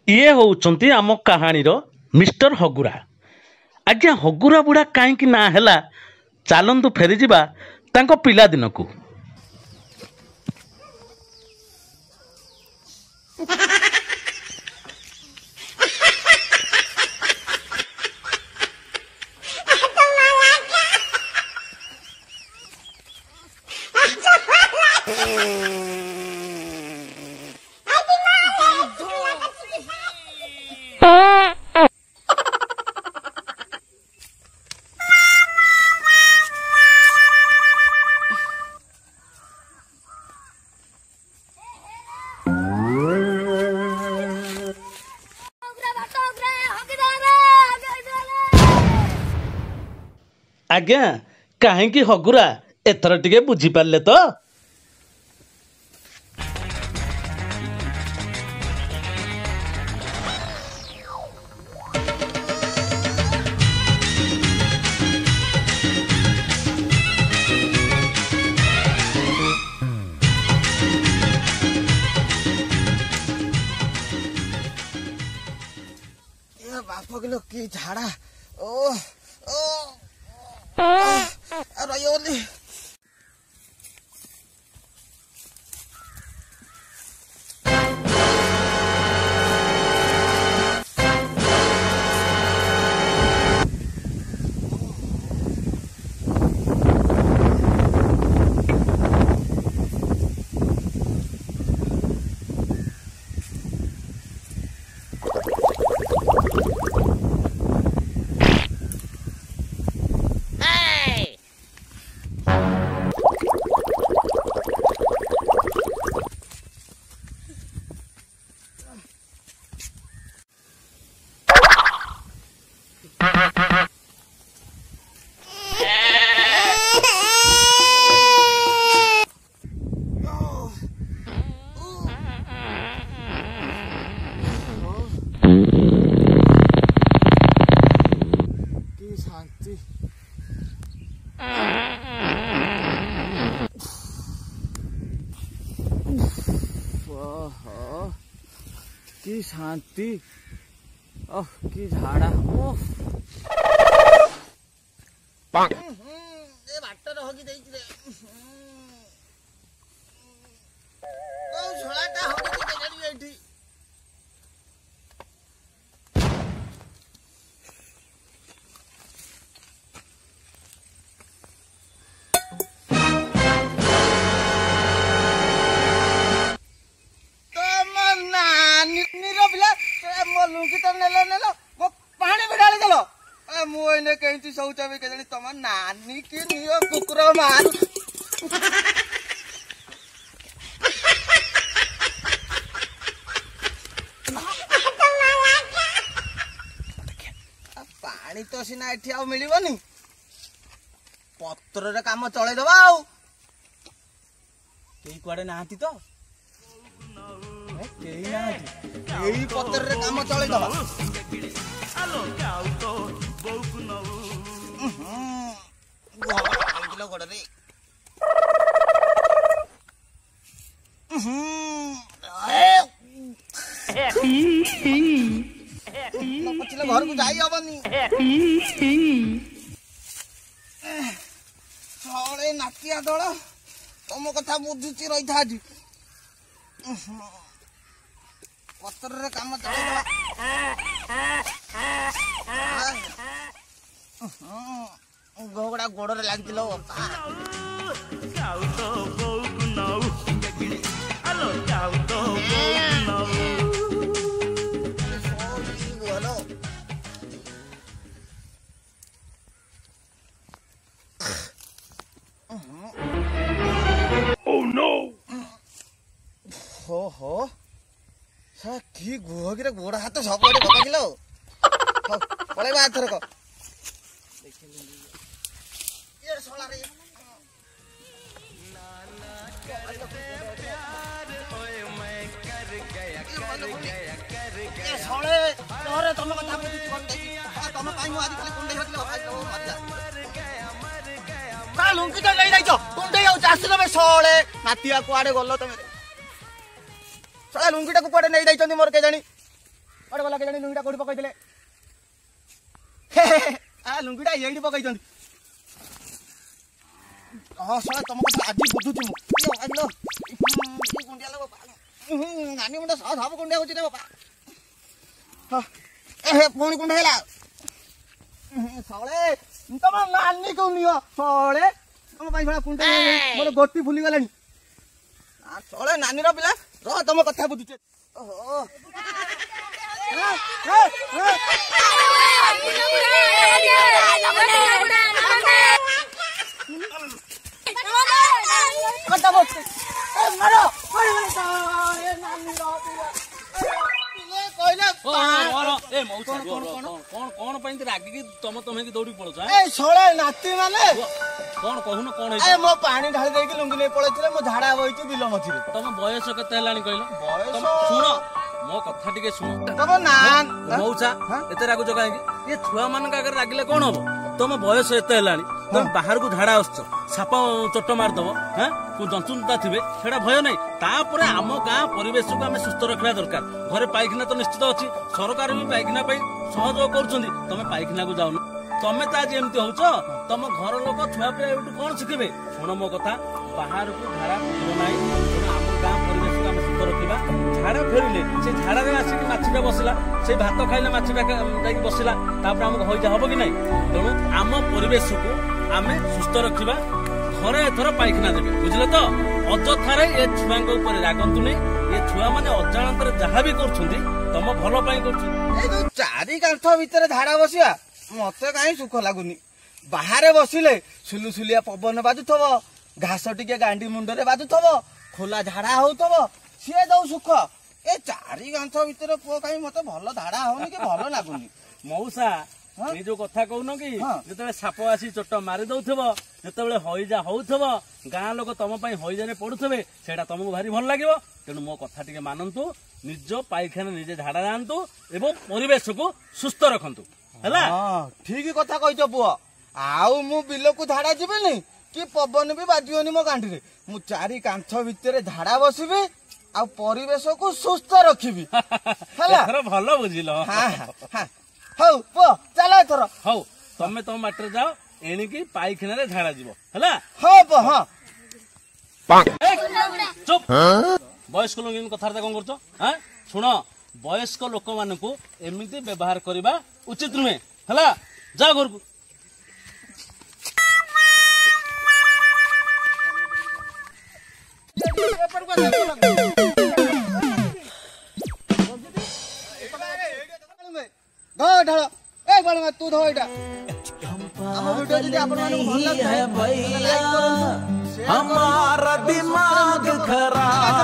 ये होउचंती आम कहानीर मिस्टर हगुरा। आज्ञा हगुरा बुढ़ा कहीं ना है चलतु फेरी जावा तांको पिला दिन को। आज्ञा कहीं हगुरा एथर टिके बुझी पारे तो बाप किलो की झाड़ा ओ ओ रही की शांति ओह की झाड़ा ओह ए बाटर होगी देई रे ओ झोलाटा होगी के जड़ी एठी लुंगी तो नेलो मो पानी में डाली देलो मुझे कहीं शौचा भी कहीं तुम नानी की नियो कुकुर मार पानी तो सीना एठी आ मिलबनी पत्र रे काम चले दबा आ केई कुआडे नाहती तो केई नाहती यही पत्थर रे काम चले दबा हेलो गाउ तो बोकु न किलो गोड़ रे पछले घर को जाई हबनी साले नातिया दळ तुम कथा बुझुची रही था आज पत्थर रे काम चले गोगड़ा गोड़ रे लाग दिलो गाउ तो बोकु नौ हेलो गाउ तो बोकु नौ हेलो ओह नो हो सा की गुहगिरे गोड़ हाथ सब आड़े पकाइलो पळेबा आथर को ये सोला रे ये सोले तोरे तुम कथा बुझी कोन दे तुम काई मु आदि खाली कुंडे हटलो भाई लो मजा का लुंगी तो नहीं जाइछो कुंडे आउ जासिलो बे सोले नातिया कुआडे गल्लो तमे सोला लुंगीटा को कुआडे नहीं जाइछनी मोर के जानी अरे गला के जानी लुंगीटा कोठी पकई देले आ लुंगीटा एडी पकई दंती हां साला तुम को आज बुझुची मु यो आलो ये गुंडिया लो बापा नानी मुंडा सा धाब गुंडिया होची रे बापा हां ए फोन गुंडा हेला साले तुम नानी को नियो साले तुम भाई बड़ा कुंडा मोर गोटी फुली गलानी आ साले नानी रो पिला रो तुम कथा बुझुचे ओहो कौन रागिकी तुम तुम दौड़ी पड़ो नाती माने कौन कहून कौन मो पानी ढाली देकी लुंगी नहीं पड़े मो झाड़ा बही बिल मझे तुम बयस केते कहल शुण मो कथा टिके शुण मौसा एते रागुच कहीं ये छुआ मान आगे रागिले कौन हम तुम बयस एते तुम बाहर को झाड़ा आस साप चोट मारदब हाँ जंतुता थे सेटा भय नहीं तापर आम गाँ परिवेश को आम सुस्थ रखा दरकार घरे पाइखाना तो निश्चित अच्छी सरकार भी पाइखाना सहयोग कर तुम पाइखाना को जाऊन तमें तो आज एमती हो तुम घर लोक छुआ पिला कौन शिखे शुण मो कथा बाहर को झाड़ा फेर ना आम गाँ परिवेश को आम सुस्थ रखा झाड़ा फेरिले से झाड़ा आसिक माछीटा बसला से भात खाइले माछीटा जाकि बसला आमको हईजा हम कि ना तेणु आम परिवेश को आम सुस्थ रखा घरे एथर पाइखाना देवे बुझे तो अजथारे ये छुआ रागंतु नहीं ये छुआ मैंने अजाणत जहाँ भी कर तुम भल कर चारि कांथ भितर झाड़ा बसिया मत कहीं सुख लगुनि बाहर बसिले सुलुसुलिया पवन बाजुथब घास टिके गांडी मुंडरे बाजुथब खोला झाड़ा होउथब सी दौ सुख ए चारि कांथ भितर पुओ कहीं मत भल झाड़ा होनी कि भल लगुनि मौसा ये जो कथा कहून कि जो साप आसी चोट मारी दौथब जो हईजा होउथब गाँ लोक तुम हईजा पड़ुथे से तुमको भारी भल लगे तेणु मो कथा टिके मानतु निज पाइखाना निजे झाड़ा जातु एवं परिवेश को सुस्थ रखु है ठीक कथा कही पुओ आउ मु बिल को झाड़ा जीवनी कि पवन भी बाजिबनी मो गांठी मु चारि कांथ भितर झाड़ा बसबी आ परिवेश को सुस्थ रखी भल बुझिल हौ पुओ चलो एथर हौ तमे तुम माटर जाओ एणिकी पाइखाना रे झाड़ा जीव है हाँ पुओ हाँ चुप वयस्क लोक कथार्ता कौन कर शुण वयस्क लोक मान एमती व्यवहार करवा उचित नुहे है जा घर को ढाल ए बालमा तू धो एटा हम वीडियो जदी आपन माने भल लागै लाइक करू हमारा दिमाग खराब